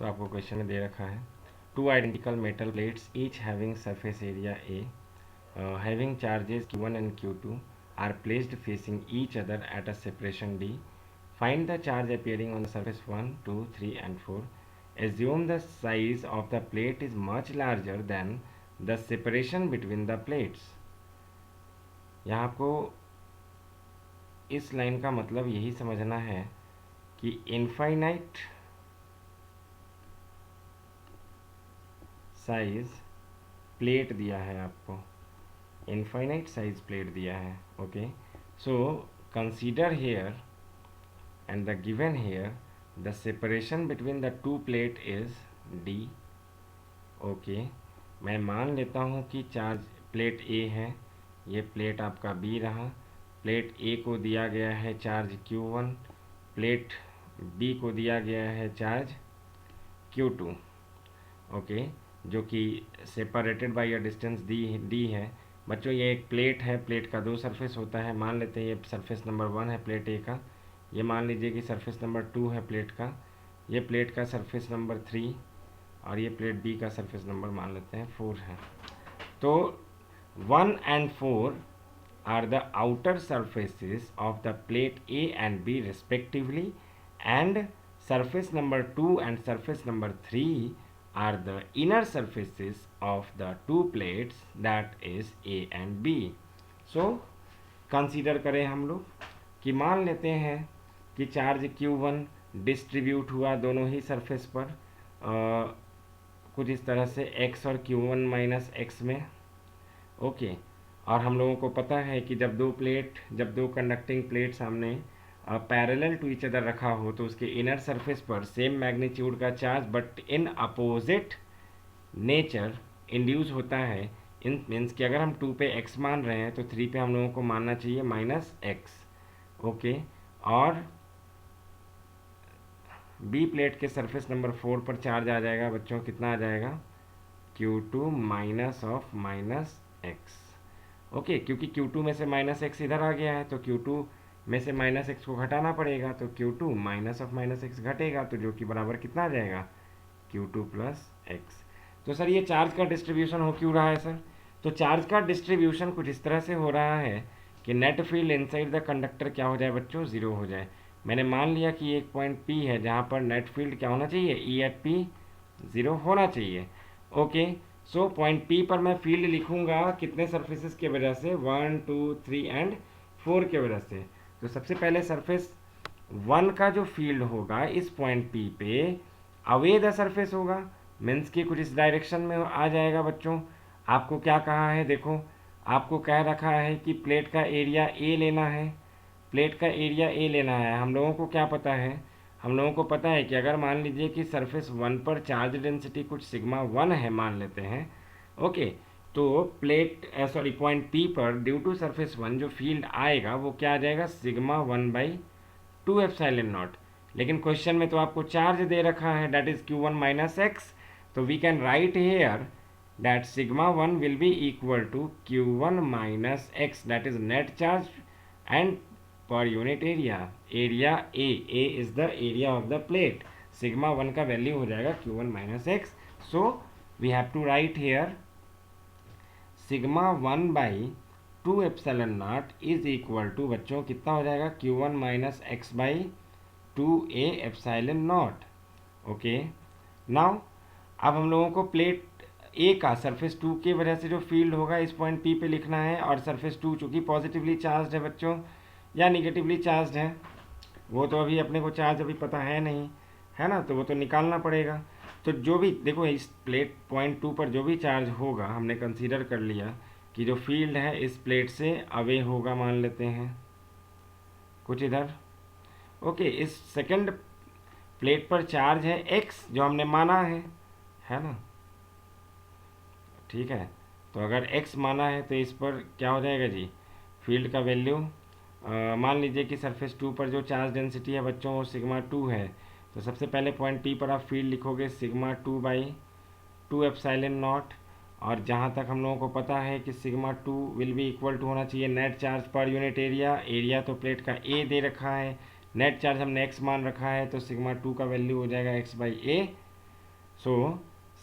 तो आपको क्वेश्चन में दे रखा है two identical metal plates each having surface area A having charges Q1 and Q2 are placed facing each other at a separation D. Find the charge appearing on the surface 1, 2, 3 and 4. Assume the size of the plate is much larger than the separation between the plates. यहाँ आपको इस line का मतलब यही समझना है कि infinite size plate दिया है आपको, इनफाइनाइट साइज प्लेट दिया है. Okay, so consider here and the given here the separation between the two plate is D. Okay, मैं मान लेता हूँ कि चार्ज प्लेट A है, ये प्लेट आपका B रहा. प्लेट A को दिया गया है चार्ज Q1, प्लेट B को दिया गया है चार्ज Q2. ओके, जो कि separated by a distance D है. बच्चों ये एक प्लेट है, प्लेट का दो सरफेस होता है. मान लेते हैं ये सरफेस नंबर 1 है प्लेट A का, ये मान लीजिए कि सरफेस नंबर 2 है प्लेट का, ये प्लेट का सरफेस नंबर 3 और ये प्लेट B का सरफेस नंबर मान लेते हैं 4 है. तो 1 and 4 are the outer surfaces of the plate A and B respectively, and surface number 2 and surface number 3 are the inner surfaces of the two plates, that is A and B. So consider करें हम लोग कि मान लेते हैं कि charge Q1 distribute हुआ दोनों ही सरफेस पर कुछ इस तरह से x और Q1 माइनस x में. ओके, और हम लोगों को पता है कि जब दो कंडक्टिंग प्लेट सामने पैरेलल टू ईच अदर रखा हो तो उसके इनर सरफेस पर सेम मैग्नीट्यूड का charge but in opposite nature induce होता है. इन मीन्स कि अगर हम 2 पे x मान रहे हैं तो 3 पे हम लोगों को मानना चाहिए माइनस x. ओके, और B प्लेट के सरफेस नंबर 4 पर चार्ज आ जाएगा बच्चों, कितना आ जाएगा Q2 minus of minus x. Okay, क्योंकि Q2 में से माइनस x इधर आ गया है तो Q2 में से माइनस x को घटाना पड़ेगा, तो Q2 minus of minus x घटेगा, तो जो कि बराबर कितना आ जाएगा Q2 प्लस x. तो सर ये चार्ज का डिस्ट्रीब्यूशन हो क्यों रहा है सर? तो चार्ज का डिस्ट्रीब्यूशन कुछ इस तरह से हो रहा है कि net field inside the conductor क्या हो जाए बच्चों, ज़ीरो हो जाए. मैंने मान लिया कि एक पॉइंट P है जहाँ पर नेट फील्ड क्या होना चाहिए, E एट P ज़ीरो होना चाहिए. ओके, सो पॉइंट P पर मैं फील्ड लिखूंगा कितने सरफेसेस के वजह से, 1, 2, 3 एंड 4 के वजह से. तो सबसे पहले सरफेस 1 का जो फील्ड होगा इस पॉइंट P पे अवे द सरफेस होगा, मीन्स कि कुछ इस डायरेक्शन में आ जाएगा बच्चों. आपको क्या कहा है, देखो आपको कह रखा है कि प्लेट का एरिया A लेना है, प्लेट का एरिया A लेना है. हम लोगों को क्या पता है, हम लोगों को पता है कि अगर मान लीजिए कि सरफेस 1 पर चार्ज डेंसिटी कुछ सिग्मा 1 है मान लेते हैं. ओके, तो प्लेट पॉइंट P पर ड्यू टू सरफेस 1 जो फील्ड आएगा वो क्या आ जाएगा, सिग्मा 1/2 एप्सिलॉन नॉट. लेकिन क्वेश्चन में तो आपको चार्ज दे रखा है that is Q1 minus x, तो we can write here that sigma 1 will be equal to Q1 minus x, that is net charge and per unit area A is the area of the plate. sigma 1 का value हो जाएगा Q1 minus x. so we have to write here sigma 1/2 epsilon naught is equal to बच्चों कितना हो जाएगा, Q1 minus x/2a epsilon naught. Okay, now अब हम लोगों को प्लेट A का सरफेस 2 की वजह से जो फील्ड होगा इस पॉइंट P पे लिखना है, और सरफेस 2 चूँकि पॉजिटिवली चार्ज है बच्चों या निगेटिवली चार्ज है वो तो अभी अपने को चार्ज अभी पता है नहीं है ना, तो वो तो निकालना पड़ेगा. तो जो भी देखो इस प्लेट पॉइंट 2 पर जो भी चार्ज होगा हमने कंसीडर कर लिया कि जो फील्ड है इस प्लेट से अवे होगा, मान लेते हैं कुछ इधर. ओके, इस सेकंड प्लेट पर चार्ज है x जो हमने माना है ना, ठीक है. तो अगर x माना है तो इस पर क्या हो जाएगा जी, फील्ड का वैल्यू मान लीजिए कि सरफेस 2 पर जो चार्ज डेंसिटी है बच्चों वो सिग्मा 2 है. तो सबसे पहले पॉइंट P पर आप फील्ड लिखोगे सिग्मा 2/2 एप्सिलॉन नॉट, और जहाँ तक हम लोगों को पता है कि sigma 2 will be equal to होना चाहिए नेट चार्ज पर यूनिट एरिया तो प्लेट का A दे रखा है, नेट चार्ज हमने x मान रखा है, तो सिग्मा 2 का वैल्यू हो जाएगा x/a. So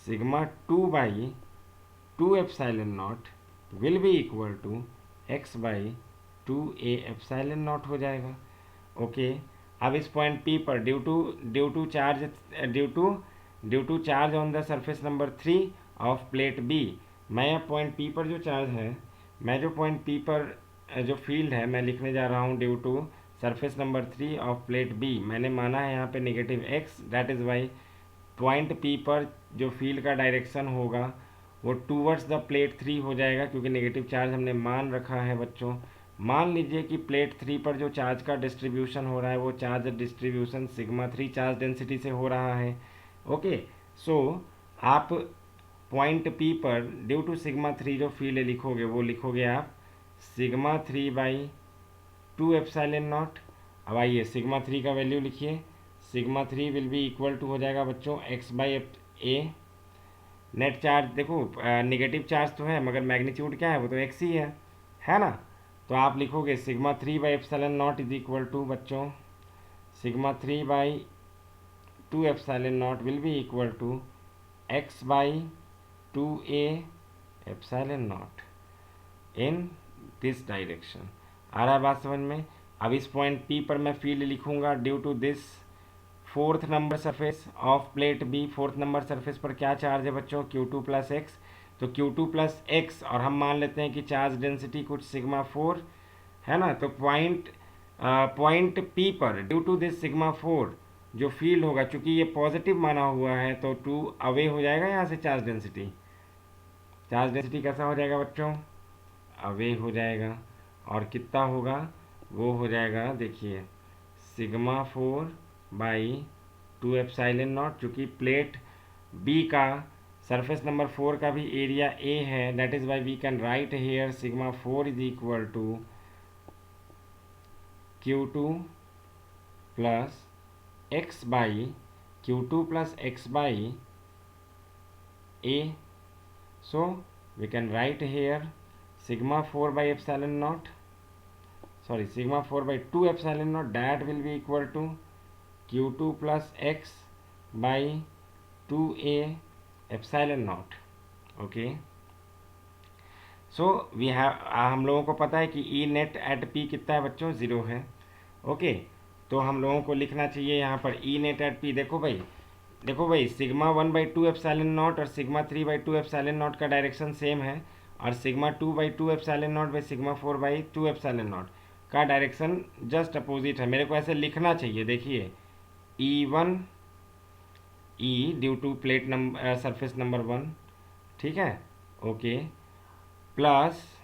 sigma 2/2 epsilon not will be equal to x/2a epsilon not हो जाएगा। ओके, अब इस पॉइंट P पर due to charge on the surface number 3 of plate B, मैं अब पॉइंट P पर जो चार्ज है, मैं जो पॉइंट P पर जो फील्ड है मैं लिखने जा रहा हूँ due to surface number 3 of plate B, मैंने माना है यहाँ पे negative x, that is why point P पर जो फील्ड का डायरेक्शन होगा वो टूवर्ड्स द प्लेट 3 हो जाएगा, क्योंकि नेगेटिव चार्ज हमने मान रखा है बच्चों। मान लीजिए कि प्लेट 3 पर जो चार्ज का डिस्ट्रीब्यूशन हो रहा है वो charge distribution sigma 3 charge density से हो रहा है। ओके, सो आप पॉइंट P पर ड्यू टू सिग्मा 3 जो फील्ड लिखोगे वो लिखोगे आप सिग्मा 3/2 एप्सिलॉन नॉट। अब आइए सिग्मा 3 का वैल्यू लिखिए, sigma 3 will be equal to हो जाएगा बच्चों x/a। नेट चार्ज देखो नेगेटिव चार्ज तो है मगर मैग्नीट्यूड क्या है, वो तो x ही है ना। तो आप लिखोगे सिग्मा 3/एप्सिलॉन नॉट इज इक्वल टू बच्चों sigma 3/2 epsilon not will be equal to x/2a epsilon naught in this direction. आ रहा है बात समझ में। अब इस पॉइंट P पर मैं फील्ड लिखूंगा due to this fourth number surface of plate B। Fourth number surface पर क्या चार्ज है बच्चों, Q2 प्लस एक्स। तो Q2 प्लस एक्स और हम मान लेते हैं कि चार्ज डेंसिटी कुछ सिग्मा 4 है ना। तो पॉइंट P पर ड्यू टू दिस सिग्मा 4 जो फील्ड होगा, चूंकि ये पॉजिटिव माना हुआ है तो 2 अवे हो जाएगा यहाँ से चार्ज डेंसिटी। चार्ज डेंसिटी कैसा हो जाएगा बच्चों, अवे हो जाएगा। और कितना होगा, वो हो जाएगा देखिए सिग्मा 4/2 एप्सिलॉन नॉट, चूँकि प्लेट B का सरफेस नंबर 4 का भी एरिया A है, that is why we can write here sigma 4 is equal to Q2 plus x/a। So we can write here sigma 4/epsilon naught, sorry sigma 4/2 epsilon naught, that will be equal to Q2 plus x by 2a epsilon naught। okay, so we have हम लोगों को पता है कि E net at P कितना है बच्चों, 0 है। ओके, तो हम लोगों को लिखना चाहिए यहाँ पर E net at P। देखो भाई सिग्मा 1/2 एप्सिलॉन नॉट और सिग्मा 3/2 एप्सिलॉन नॉट का डायरेक्शन सेम है, और sigma 2/2 epsilon not by sigma 4/2 epsilon not का डायरेक्शन जस्ट अपोजिट है। मेरे को ऐसे लिखना चाहिए, देखिए E1 E due to plate number surface number 1, ठीक है। ओके, प्लस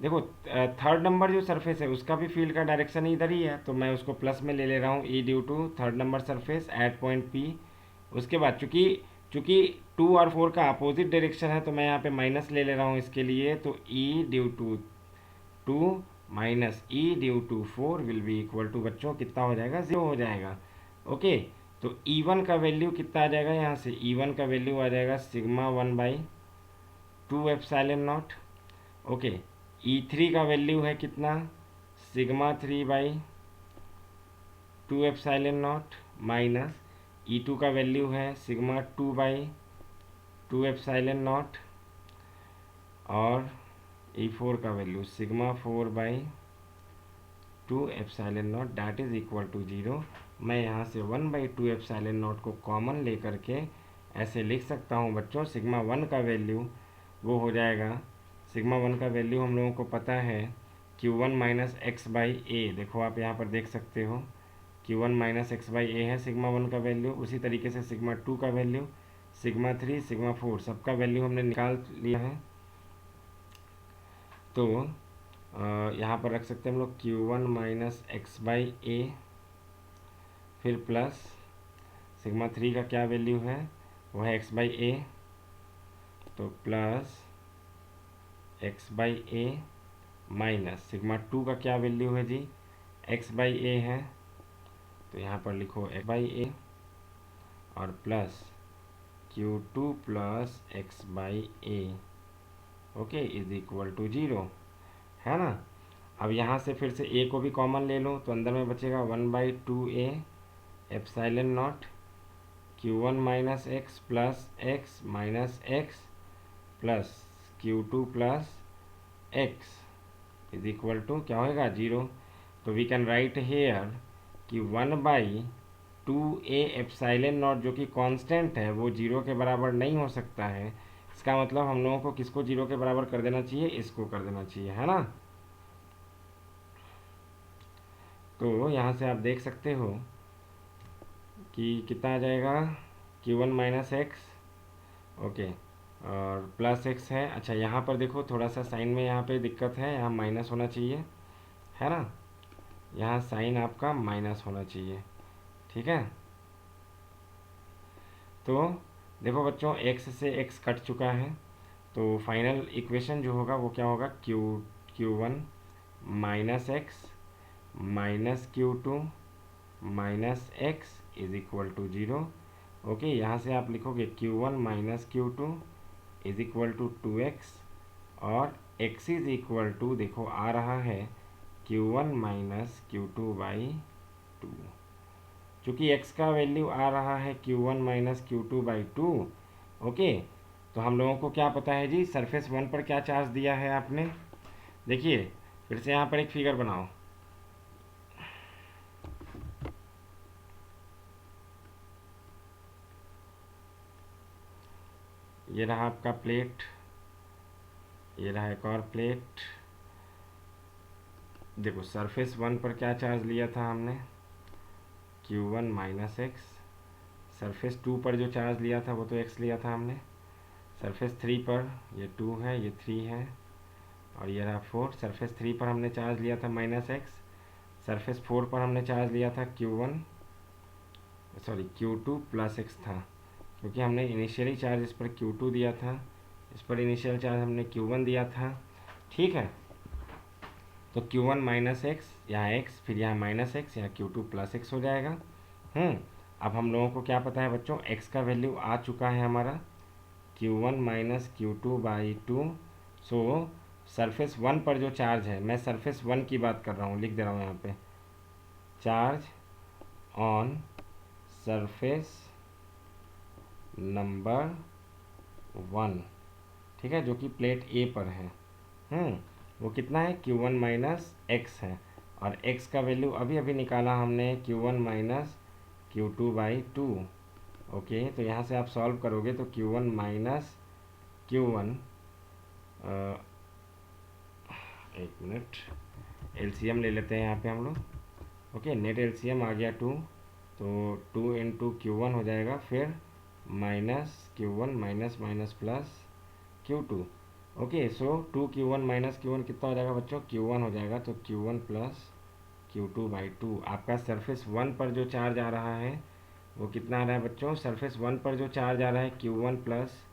देखो थर्ड नंबर जो सरफेस है उसका भी फील्ड का डायरेक्शन इधर ही है, तो मैं उसको प्लस में ले रहा हूँ E due to third number surface at point P। उसके बाद चूंकि 2 और 4 का अपोजिट डायरेक्शन है तो मैं यहाँ पे माइनस ले रहा हूँ इसके लिए, तो E due to 2 minus E due to 4 will be equal to बच्चों कितना हो जाएगा, 0 हो जाएगा। ओके, तो E1 का वैल्यू कितना आ जाएगा, यहाँ से E1 का वैल्यू आ जाएगा sigma 1/2 epsilon not. Okay, E3 का वैल्यू है कितना, sigma 3/2 epsilon not minus E2 का वैल्यू है सिग्मा 2/2 एप्सिलॉन नॉट, और E4 का value sigma 4/2 epsilon not, that is equal to 0। मैं यहाँ से 1/2 एप्सिलॉन नॉट को कॉमन लेकर के ऐसे लिख सकता हूँ बच्चों, सिग्मा 1 का वैल्यू वो हो जाएगा, सिग्मा 1 का वैल्यू हम लोगों को पता है Q1 माइनस x/a। देखो आप यहाँ पर देख सकते हो Q1 माइनस x/a है सिग्मा 1 का वैल्यू। उसी तरीके से सिग्मा 2 का वैल्यू, सिग्मा 3, सिग्मा 4 सबका वैल्यू हमने निकाल लिया है। तो यहाँ पर रख सकते हैं हम लोग Q1 माइनस x/a, फिर प्लस सिग्मा 3 का क्या वैल्यू है, वो है x/a, तो प्लस x/a माइनस सिग्मा 2 का क्या वैल्यू है जी, x/a है, तो यहाँ पर लिखो x/a और plus Q2 plus x/a, okay, is equal to 0, है ना। अब यहाँ से फिर से a को भी कॉमन ले लो, तो अंदर में बचेगा 1/2a epsilon not Q1 minus x plus x minus x plus Q2 plus x is equal to क्या होगा 0। तो वी कैन राइट हेयर कि 1/2a एप्साइलन नॉट जो कि कांस्टेंट है वो 0 के बराबर नहीं हो सकता है। इसका मतलब हम लोगों को किसको 0 के बराबर कर देना चाहिए, इसको कर देना चाहिए, है ना। तो यहाँ से आप देख सकते हो कि कितना आ जाएगा Q1 माइनस एक्स, ओके, और प्लस एक्स है। अच्छा यहाँ पर देखो थोड़ा सा साइन में यहाँ पे दिक्कत है, यहाँ माइनस होना चाहिए, है ना, यहाँ साइन आपका माइनस होना चाहिए, ठीक है। तो देखो बच्चों x से x कट चुका है, तो फाइनल इक्वेशन जो होगा वो क्या होगा, Q1 minus x minus Q2 minus x is equal to 0। Okay, यहाँ से आप लिखोगे Q1 minus Q2 is equal to 2x, और x इज इक्वल टू देखो आ रहा है Q1 माइनस Q2 बाई 2। चूँकि x का वैल्यू आ रहा है Q1 minus Q2 by 2, okay, तो हम लोगों को क्या पता है जी, सरफेस 1 पर क्या चार्ज दिया है आपने। देखिए फिर से यहाँ पर एक फिगर बनाओ, ये रहा आपका प्लेट, ये रहा एक और प्लेट। देखो सरफेस 1 पर क्या चार्ज लिया था हमने, Q1 माइनस एक्स। सरफेस 2 पर जो चार्ज लिया था वो तो x लिया था हमने। सरफेस 3 पर ये 2 है, ये 3 है, और ये रहा 4। सरफेस 3 पर हमने चार्ज लिया था माइनस एक्स। सरफेस 4 पर हमने चार्ज लिया था Q2 प्लस एक्स था, क्योंकि हमने इनिशियली चार्ज इस पर Q2 दिया था, इस पर इनिशियल चार्ज हमने Q1 दिया था, ठीक है। तो Q1 माइनस एक्स, यहाँ एक्स, फिर यहाँ माइनस एक्स, यहाँ Q2 प्लस एक्स हो जाएगा। अब हम लोगों को क्या पता है बच्चों, x का वैल्यू आ चुका है हमारा Q1 minus Q2 by 2। So surface 1 पर जो चार्ज है, मैं सरफेस 1 की बात कर रहा हूँ, लिख दे रहा हूँ यहाँ पे, चार्ज ऑन सरफेस नंबर 1, ठीक है, जो कि प्लेट ए पर है। वो कितना है, Q1 माइनस एक्स है, और x का वैल्यू अभी अभी निकाला हमने Q1 minus Q2 by 2। Okay, तो यहाँ से आप सॉल्व करोगे तो Q1 माइनस Q1, एक मिनट, एलसीएम ले लेते हैं यहाँ पे हम लोग। ओके, नेट एलसीएम आ गया 2, तो 2 इंटू Q1 हो जाएगा, फिर minus Q1 minus minus plus Q2। Okay, so 2Q1 minus Q1 कितना हो जाएगा बच्चों, Q1 हो जाएगा, तो Q1 प्लस Q2 बाई 2। आपका सरफेस 1 पर जो चार्ज आ रहा है वो कितना आ रहा है बच्चों, सरफेस 1 पर जो चार्ज आ रहा है Q1 प्लस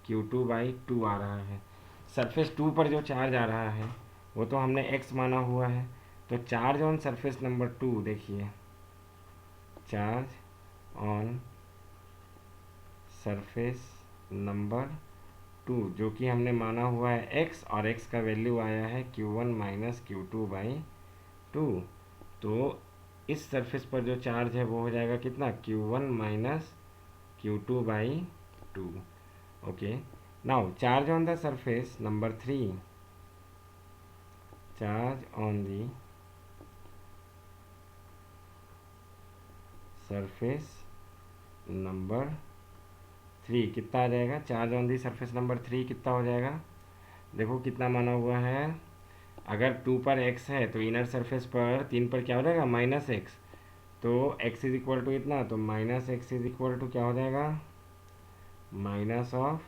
Q2 बाई 2 आ रहा है। सरफेस 2 पर जो चार्ज आ रहा है वो तो हमने x माना हुआ है, तो चार्ज ऑन सरफेस नंबर 2, देखिए चार्ज ऑन सरफेस नंबर 2 जो कि हमने माना हुआ है x, और x का वैल्यू आया है Q1 माइनस Q2 बाई 2। तो इस सरफेस पर जो चार्ज है वो हो जाएगा कितना, Q1 minus Q2 by 2। Okay, now charge on the surface number 3, charge on the surface number 3 कितना आ जाएगा, charge on the surface number 3 कितना हो जाएगा, देखो कितना माना हुआ है, अगर 2 पर x है तो इनर सरफेस पर 3 पर क्या हो जाएगा, माइनस एक्स, तो x इज इक्वल टू इतना, तो minus x is equal to क्या हो जाएगा, minus of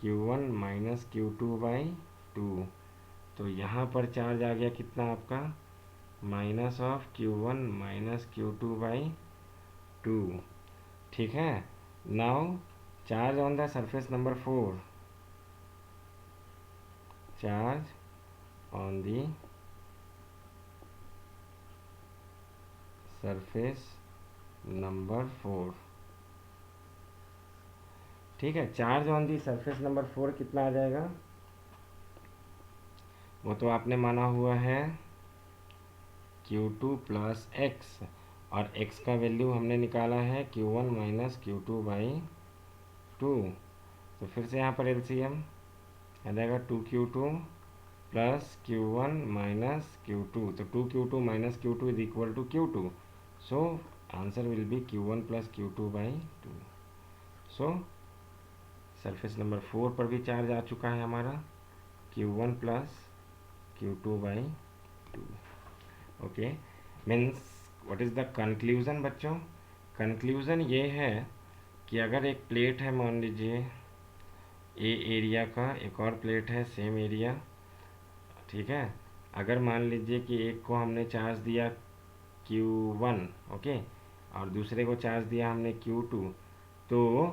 Q1 minus Q2 by 2। तो यहाँ पर चार्ज आ गया कितना आपका, minus of Q1 minus Q2 by 2, ठीक है। Now charge on the surface number 4, charge on the surface number 4, ठीक है। Charge on the surface number 4 कितना आ जाएगा, वो तो आपने माना हुआ है Q2 प्लस एक्स, और x का वैल्यू हमने निकाला है Q1 माइनस Q2 बाई 2। तो फिर से यहाँ पर एलसीएम आ जाएगा 2Q2 plus Q1 minus Q2। तो 2Q2 minus Q2 is equal to Q2। So answer will be Q1 plus Q2 by 2। So surface number 4 पर भी चार्ज आ चुका है हमारा Q1 plus Q2 by 2। Okay, means what is the conclusion बच्चों? Conclusion ये है कि अगर एक प्लेट है, मान लीजिए ए एरिया का, एक और प्लेट है सेम एरिया, ठीक है। अगर मान लीजिए कि एक को हमने चार्ज दिया Q1, ओके, और दूसरे को चार्ज दिया हमने Q2, तो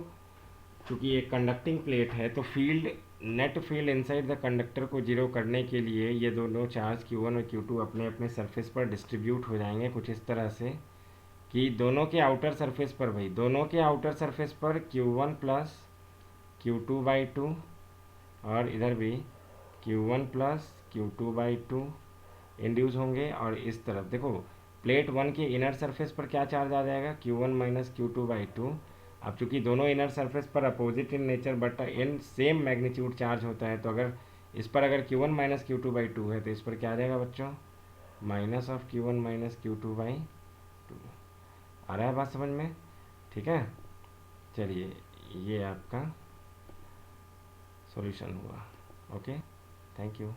क्योंकि एक कंडक्टिंग प्लेट है तो field, net field inside the conductor को जीरो करने के लिए ये दोनों चार्ज Q1 और Q2 अपने अपने सरफेस पर डिस्ट्रीब्यूट हो जाएंगे कुछ इस तरह से कि दोनों के आउटर सरफेस पर, भाई दोनों के आउटर सरफेस पर Q1 प्लस Q2 बाई 2, और इधर भी Q1 plus Q2 by 2 induce होंगे। और इस तरफ देखो, प्लेट 1 के इनर सरफेस पर क्या चार्ज आ जाएगा? Q1 minus Q2 by 2। अब चूंकि दोनों इनर सरफेस पर opposite in nature but in same magnitude charge होता है, तो अगर इस पर अगर Q1 माइनस Q2 बाई 2 है तो इस पर क्या आ जाएगा बच्चों? Minus of Q1 minus Q2 by 2। आ रहा है बात समझ में? ठीक है, चलिए ये आपका सॉल्यूशन हुआ। Okay, thank you.